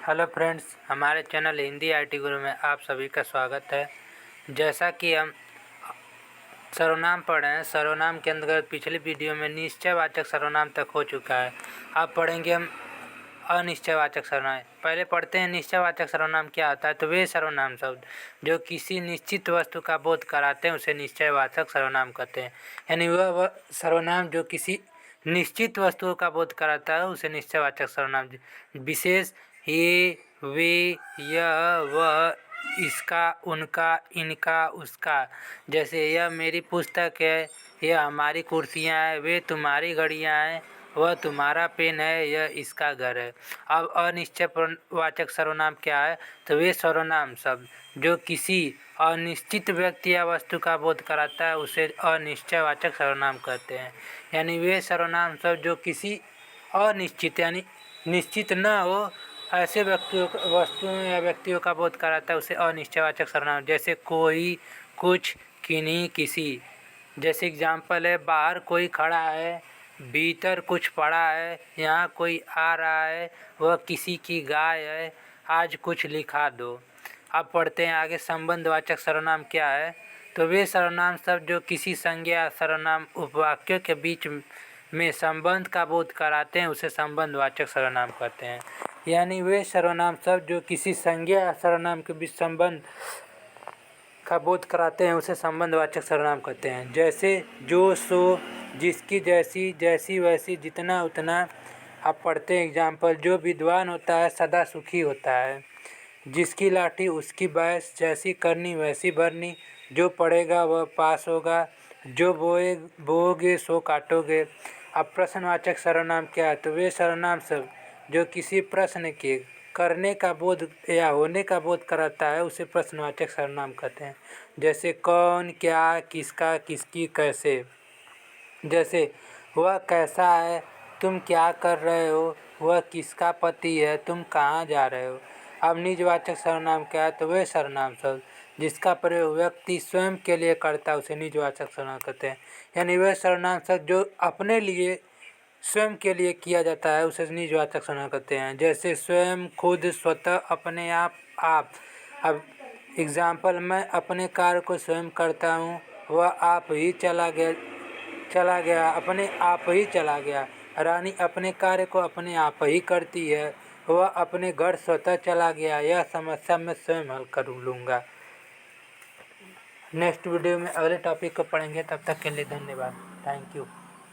Hello friends, हमारे channel Hindi IT गुरु में आप सभी का स्वागत है। जैसा कि हम सर्वनाम पढ़ रहे हैं, सर्वनाम के अंतर्गत पिछली वीडियो में निश्चयवाचक सर्वनाम तक हो चुका है। अब पढ़ेंगे हम अनिश्चयवाचक सर्वनाम। पहले पढ़ते हैं निश्चयवाचक सर्वनाम क्या होता है। तो वे सर्वनाम शब्द जो किसी निश्चित वस्तु का बोध कराते हैं उसे निश्चयवाचक सर्वनाम कहते हैं। यानी वह सर्वनाम जो किसी निश्चित वस्तु का बोध कराता है उसे निश्चयवाचक सर्वनाम। विशेष ये, वे, यह, वह, इसका, उनका, इनका, उसका। जैसे यह मेरी पुस्तक है, यह हमारी कुर्सियाँ हैं, वे तुम्हारी घड़ियाँ हैं, वह तुम्हारा पेन है, यह इसका घर है। अब अनिश्चयवाचक सर्वनाम क्या है। तो वे सर्वनाम शब्द जो किसी अनिश्चित व्यक्ति या वस्तु का बोध कराता है उसे अनिश्चयवाचक सर्वनाम कहते हैं। यानी वे सर्वनाम शब्द जो किसी अनिश्चित यानी निश्चित न हो ऐसे वस्तुओं या व्यक्तियों का बोध कराता है उसे अनिश्चयवाचक सर्वनाम। जैसे कोई, कुछ, किन्हीं, किसी। जैसे एग्जाम्पल है, बाहर कोई खड़ा है, भीतर कुछ पड़ा है, यहाँ कोई आ रहा है, वह किसी की गाय है, आज कुछ लिखा दो। अब पढ़ते हैं आगे संबंधवाचक सर्वनाम क्या है। तो वे सर्वनाम शब्द जो किसी संज्ञा सर्वनाम उपवाक्यों के बीच में संबंध का बोध कराते हैं उसे संबंधवाचक सर्वनाम कहते हैं। यानी वे सर्वनाम शब्द जो किसी संज्ञा सर्वनाम के बीच संबंध का बोध कराते हैं उसे संबंधवाचक सर्वनाम कहते हैं। जैसे जो, सो, जिसकी, जैसी, जैसी वैसी, जितना उतना। अब पढ़ते हैं एग्जाम्पल। जो विद्वान होता है सदा सुखी होता है, जिसकी लाठी उसकी भैंस, जैसी करनी वैसी भरनी, जो पढ़ेगा वह पास होगा, जो बोओगे सो काटोगे। अब प्रश्नवाचक सर्वनाम क्या है। तो वे सर्वनाम शब्द जो किसी प्रश्न के करने का बोध या होने का बोध कराता है उसे प्रश्नवाचक सर्वनाम कहते हैं। जैसे कौन, क्या, किसका, किसकी, कैसे। जैसे वह कैसा है, तुम क्या कर रहे हो, वह किसका पति है, तुम कहाँ जा रहे हो। अब निजवाचक सर्वनाम क्या है। तो वह सर्वनाम शब्द जिसका प्रयोग व्यक्ति स्वयं के लिए करता है उसे निजवाचक सर्वनाम कहते हैं। यानी वह सर्वनाम शब्द जो अपने लिए स्वयं के लिए किया जाता है उसे निजवाचक सर्वनाम कहते हैं। जैसे स्वयं, खुद, स्वतः, अपने आप, आप। अब एग्जाम्पल, मैं अपने कार्य को स्वयं करता हूँ, वह आप ही चला गया, अपने आप ही चला गया। रानी अपने कार्य को अपने आप ही करती है, वह अपने घर स्वतः चला गया, यह समस्या मैं स्वयं हल कर लूँगा। नेक्स्ट वीडियो में अगले टॉपिक को पढ़ेंगे, तब तक के लिए धन्यवाद। Thank you.